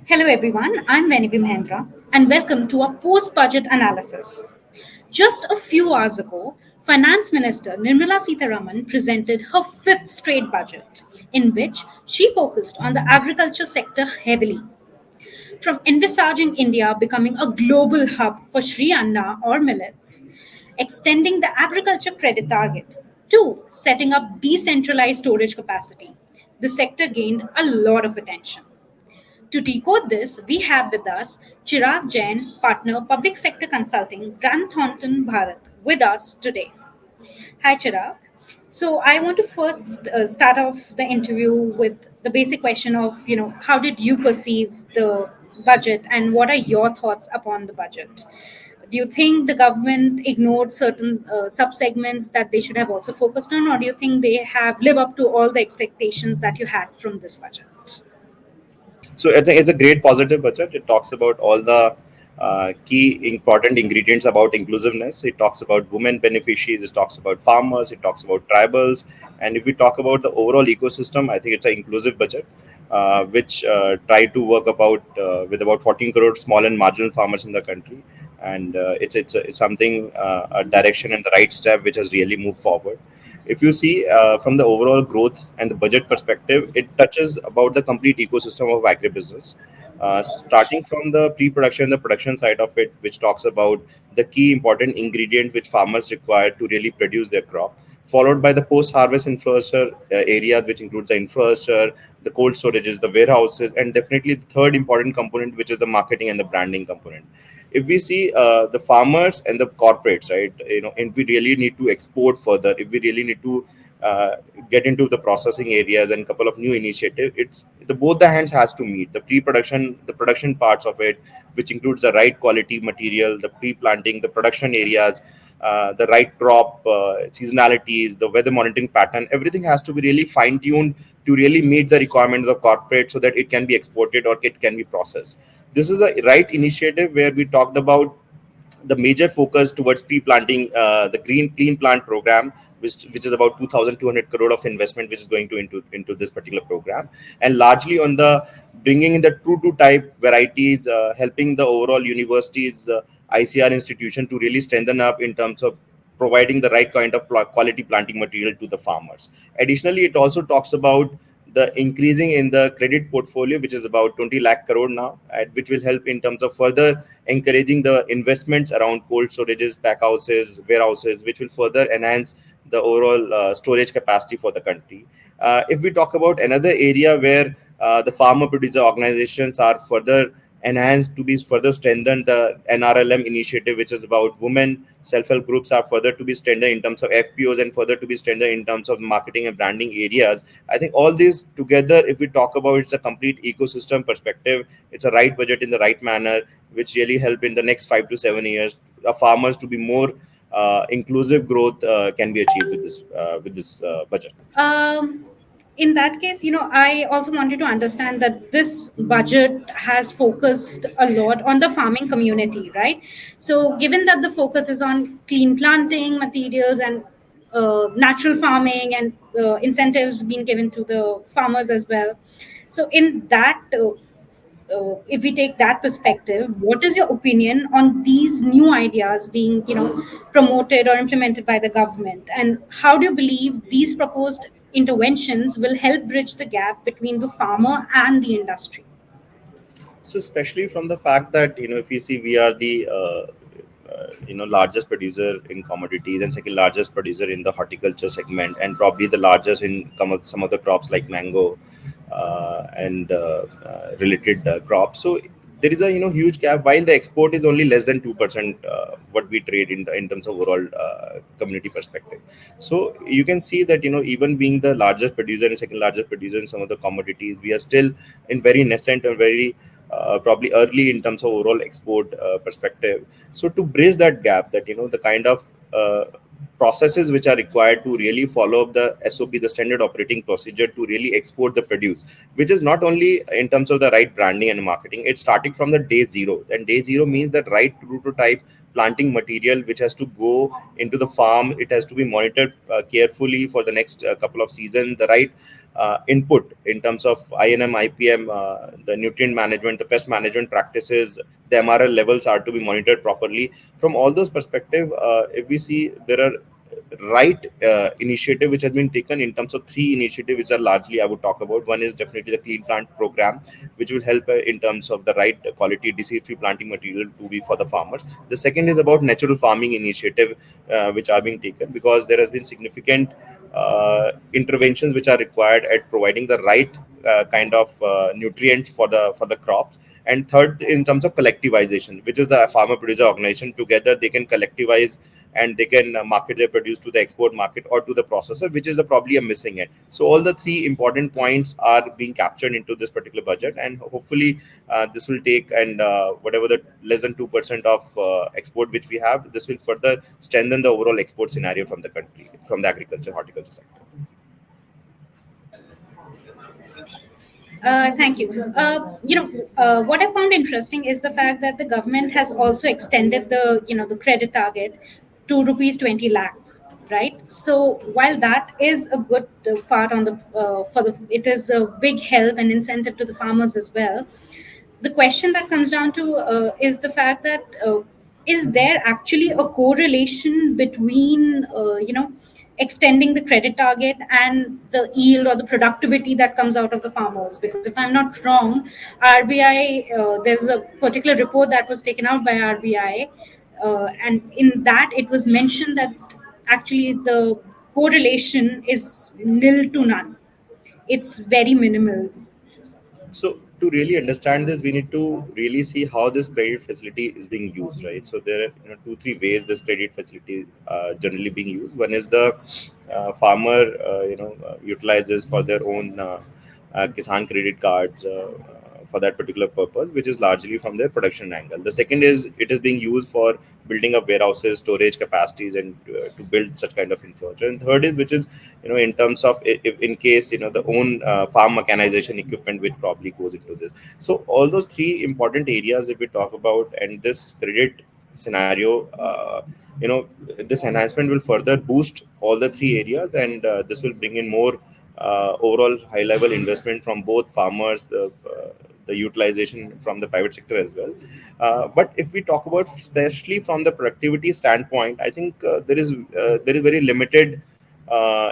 Hello everyone, I'm Venivi Mahendra and welcome to our post-budget analysis. Just a few hours ago, Finance Minister Nirmala Sitharaman presented her fifth straight budget, in which she focused on the agriculture sector heavily. From envisaging India becoming a global hub for Sri Anna or millets, extending the agriculture credit target, to setting up decentralized storage capacity, the sector gained a lot of attention. To decode this, we have with us Chirag Jain, partner public sector consulting, Grand Thornton Bharat, with us today. Hi, Chirag. So I want to first start off the interview with the basic question of, how did you perceive the budget and what are your thoughts upon the budget? Do you think the government ignored certain sub-segments that they should have also focused on, or do you think they have lived up to all the expectations that you had from this budget? So I think it's a great positive budget. It talks about all the key important ingredients about inclusiveness. It talks about women beneficiaries. It talks about farmers. It talks about tribals. And if we talk about the overall ecosystem, I think it's an inclusive budget, which try to work about with about 14 crore small and marginal farmers in the country. And it's something a direction and the right step which has really moved forward. If you see from the overall growth and the budget perspective, it touches about the complete ecosystem of agribusiness, starting from the pre-production, the production side of it, which talks about the key important ingredient which farmers require to really produce their crop, followed by the post-harvest infrastructure areas, which includes the infrastructure, the cold storages, the warehouses, and definitely the third important component, which is the marketing and the branding component. If we see the farmers and the corporates, right, and we really need to export further, if we really need to uh, get into the processing areas and couple of new initiatives, it's the both the hands has to meet the pre-production, the production parts of it, which includes the right quality material, the pre-planting, the production areas, the right crop seasonalities, the weather monitoring pattern. Everything has to be really fine-tuned to really meet the requirements of corporate so that it can be exported or it can be processed. This is the right initiative where we talked about the major focus towards pre-planting, the green clean plant program, which is about 2,200 crore of investment which is going to into this particular program, and largely on the bringing in the true to type varieties, helping the overall universities, ICR institution to really strengthen up in terms of providing the right kind of quality planting material to the farmers. Additionally, it also talks about the increasing in the credit portfolio, which is about 20 lakh crore now, which will help in terms of further encouraging the investments around cold storages, pack houses, warehouses, which will further enhance the overall storage capacity for the country. If we talk about another area where the farmer producer organizations are further enhanced to be further strengthened, the NRLM initiative, which is about women self-help groups, are further to be strengthened in terms of FPOs and further to be strengthened in terms of marketing and branding areas. I think all these together, if we talk about it's a complete ecosystem perspective, it's a right budget in the right manner, which really help in the next 5 to 7 years farmers to be more inclusive growth can be achieved with this budget. Um, in that case, I also wanted to understand that this budget has focused a lot on the farming community, right? So, given that the focus is on clean planting materials and natural farming and incentives being given to the farmers as well. So, in that if we take that perspective, what is your opinion on these new ideas being, promoted or implemented by the government, and how do you believe these proposed interventions will help bridge the gap between the farmer and the industry? So especially from the fact that if you see we are the largest producer in commodities and second largest producer in the horticulture segment, and probably the largest in some of the crops like mango and related crops. So there is a huge gap. While the export is only less than 2% what we trade in terms of overall community perspective. So you can see that even being the largest producer and second largest producer in some of the commodities, we are still in very nascent and very probably early in terms of overall export perspective. So to bridge that gap, that the kind of processes which are required to really follow up the SOP, the standard operating procedure, to really export the produce, which is not only in terms of the right branding and marketing. It's starting from the day zero, and day zero means that right prototype planting material which has to go into the farm. It has to be monitored carefully for the next couple of seasons. The right input in terms of INM, IPM, the nutrient management, the pest management practices, the MRL levels are to be monitored properly. From all those perspective, if we see, there are right initiative which has been taken in terms of three initiatives which are largely I would talk about. One is definitely the clean plant program, which will help in terms of the right quality disease free planting material to be for the farmers. The second is about natural farming initiative which are being taken, because there has been significant interventions which are required at providing the right kind of nutrients for the crops. And third, in terms of collectivization, which is the farmer producer organization, together they can collectivize and they can market their produce to the export market or to the processor, which is probably a missing end. So all the three important points are being captured into this particular budget, and hopefully this will take, and whatever the less than 2% of export which we have, this will further strengthen the overall export scenario from the country, from the agriculture horticulture sector. Thank you. What I found interesting is the fact that the government has also extended the credit target to rupees 20 lakhs, right? So while that is a good part on the for the it is a big help and incentive to the farmers as well. The question that comes down to is the fact that is there actually a correlation between extending the credit target and the yield or the productivity that comes out of the farmers? Because if I'm not wrong, RBI, there's a particular report that was taken out by RBI, and in that it was mentioned that actually the correlation is nil to none. It's very minimal. So to really understand this, we need to really see how this credit facility is being used, right? So there are, two three ways this credit facility generally being used. One is the farmer utilizes for their own kisan credit cards for that particular purpose, which is largely from their production angle. The second is it is being used for building up warehouses, storage capacities, and to build such kind of infrastructure. And third is, which is, in terms of if in case, the own farm mechanization equipment which probably goes into this. So all those three important areas if we talk about, and this credit scenario, this enhancement will further boost all the three areas, and this will bring in more overall high level investment from both farmers, the utilization from the private sector as well. But if we talk about especially from the productivity standpoint, I think there is very limited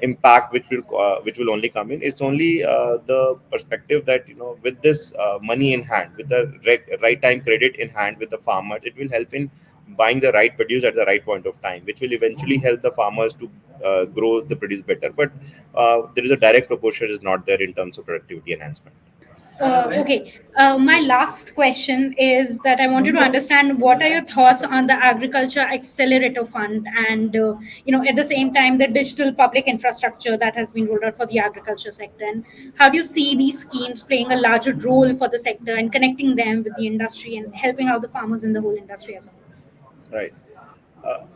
impact which will only come in. It's only the perspective that, with this money in hand, with the right time credit in hand with the farmers, it will help in buying the right produce at the right point of time, which will eventually help the farmers to grow the produce better. But there is a direct proportion is not there in terms of productivity enhancement. Okay. My last question is that I wanted to understand what are your thoughts on the Agriculture Accelerator Fund, and at the same time the digital public infrastructure that has been rolled out for the agriculture sector, and how do you see these schemes playing a larger role for the sector and connecting them with the industry and helping out the farmers in the whole industry as a whole? Right.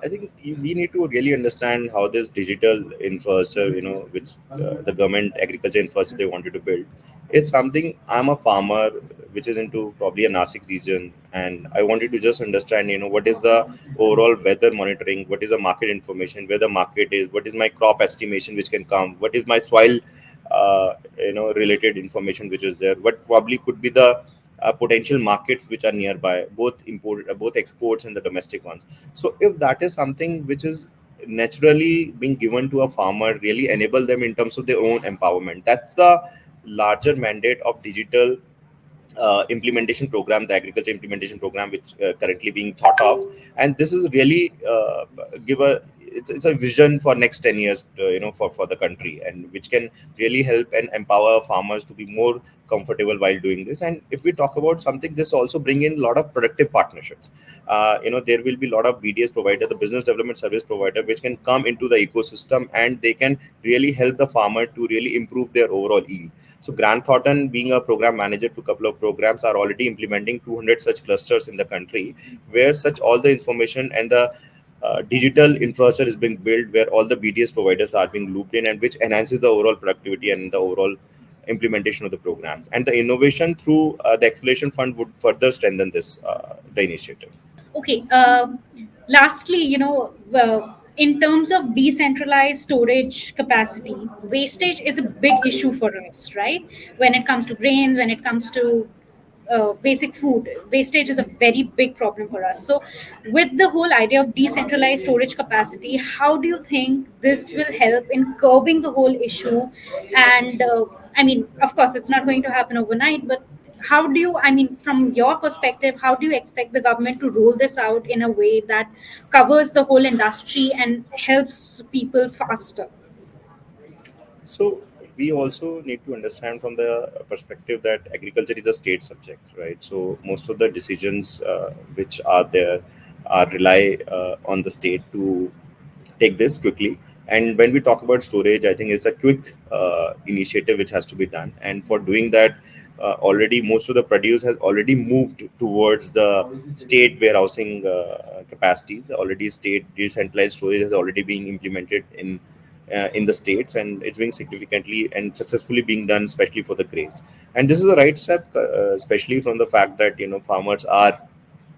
I think we need to really understand how this digital infrastructure, which the government agriculture infrastructure they wanted to build, is something. I'm a farmer, which is into probably a Nasik region, and I wanted to just understand, what is the overall weather monitoring, what is the market information, where the market is, what is my crop estimation which can come, what is my soil, related information which is there, what probably could be the potential markets which are nearby, both exports and the domestic ones. So if that is something which is naturally being given to a farmer, really enable them in terms of their own empowerment. That's the larger mandate of digital implementation program, the agriculture implementation program, which currently being thought of. And this is really give a it's a vision for next 10 years, for the country, and which can really help and empower farmers to be more comfortable while doing this. And if we talk about something, this also bring in a lot of productive partnerships. There will be a lot of BDS provider, the business development service provider, which can come into the ecosystem, and they can really help the farmer to really improve their overall yield. So Grant Thornton, being a program manager to a couple of programs, are already implementing 200 such clusters in the country, where such all the information and the digital infrastructure is being built where all the BDS providers are being looped in, and which enhances the overall productivity and the overall implementation of the programs. And the innovation through the acceleration fund would further strengthen this the initiative. Okay. Lastly, in terms of decentralized storage capacity, wastage is a big issue for us, right? When it comes to grains, when it comes to basic food, wastage is a very big problem for us. So, with the whole idea of decentralized storage capacity, how do you think this will help in curbing the whole issue? And I mean, of course, it's not going to happen overnight, but how do you, I mean, from your perspective, how do you expect the government to roll this out in a way that covers the whole industry and helps people faster? So we also need to understand from the perspective that agriculture is a state subject, right? So most of the decisions which are there are rely on the state to take this quickly. And when we talk about storage, I think it's a quick initiative which has to be done. And for doing that, already most of the produce has already moved towards the state warehousing capacities. Already state decentralized storage has already been implemented in the states, and it's being significantly and successfully being done, especially for the grains. And this is the right step, especially from the fact that farmers are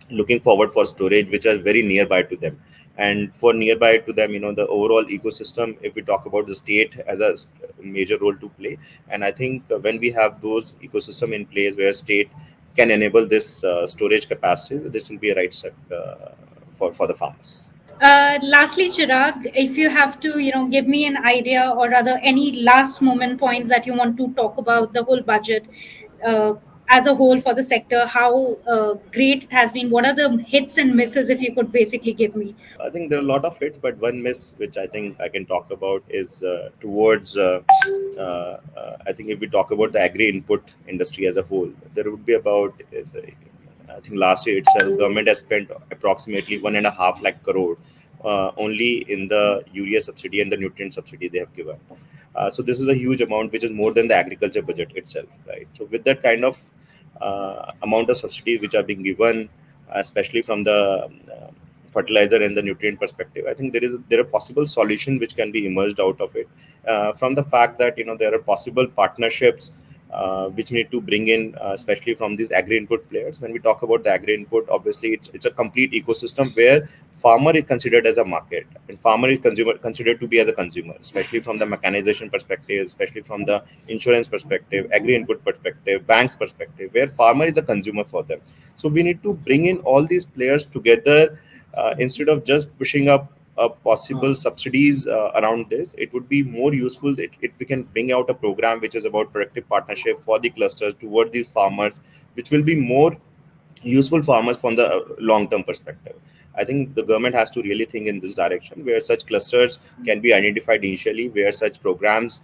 looking forward for storage which are very nearby to them. And for nearby to them, the overall ecosystem, if we talk about the state as a major role to play. And I think when we have those ecosystem in place where state can enable this storage capacity, this will be a right step for the farmers. Lastly, Chirag, if you have to, give me an idea or rather any last moment points that you want to talk about the whole budget uh, as a whole for the sector, how great it has been. What are the hits and misses, if you could basically give me? I think there are a lot of hits, but one miss which I think I can talk about is towards. I think if we talk about the agri input industry as a whole, there would be about. I think last year itself, government has spent approximately 1.5 lakh crore only in the urea subsidy and the nutrient subsidy they have given. So this is a huge amount, which is more than the agriculture budget itself, right? So with that kind of amount of subsidies which are being given, especially from the fertilizer and the nutrient perspective, I think there are possible solution which can be emerged out of it, from the fact that there are possible partnerships which need to bring in, especially from these agri input players. When we talk about the agri input, obviously it's a complete ecosystem where farmer is considered as a market and farmer is consumer considered to be as a consumer, especially from the mechanization perspective, especially from the insurance perspective, agri input perspective, banks perspective, where farmer is a consumer for them. So we need to bring in all these players together, instead of just pushing up possible subsidies around this. It would be more useful if we can bring out a program which is about productive partnership for the clusters toward these farmers, which will be more useful farmers from the long term perspective. I think the government has to really think in this direction, where such clusters can be identified initially, where such programs,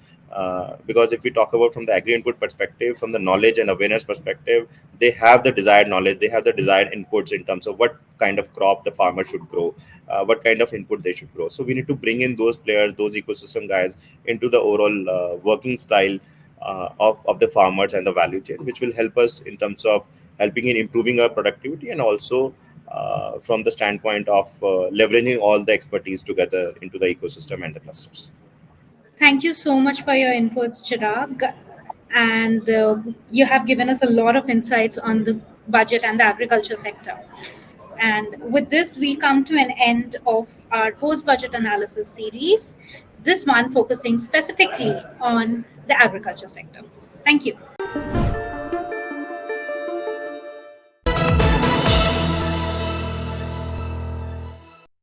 because if we talk about from the agri input perspective, from the knowledge and awareness perspective, they have the desired knowledge, they have the desired inputs in terms of what kind of crop the farmer should grow, what kind of input they should grow. So we need to bring in those players, those ecosystem guys into the overall working style of the farmers and the value chain, which will help us in terms of helping in improving our productivity, and also from the standpoint of leveraging all the expertise together into the ecosystem and the clusters. Thank you so much for your inputs, Chirag. And you have given us a lot of insights on the budget and the agriculture sector. And with this, we come to an end of our post budget analysis series, this one focusing specifically on the agriculture sector. Thank you.